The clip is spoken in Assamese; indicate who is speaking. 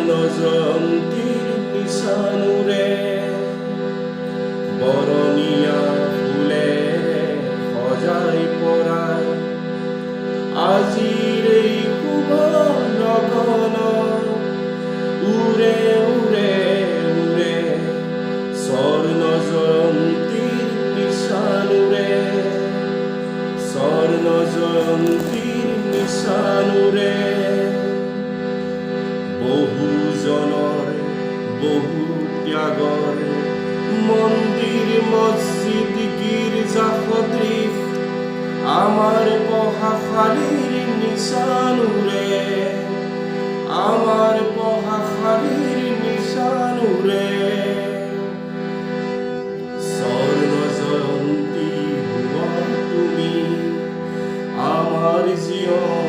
Speaker 1: জয়ন্তীৰ নিশানুৰে বৰণীয়া ফুলে সজাই পৰাই আজিৰ এই শুভ লগন উৰে উৰে উৰে স্বৰ্ণ জয়ন্তীৰ নিশানুৰে স্বৰ্ণ জয়ন্তীৰ নিশানুৰে বহুজনৰ বহু ত্যাগৰ মন্দিৰ মছজিদ গীৰ্জা সদৃশ আমাৰ পঢ়াশালীৰ নিশানুৰে আমাৰ পঢ়াশালীৰ নিশানুৰে স্বৰ্ণ জয়ন্তী হোৱা তুমি আমাৰ জীবন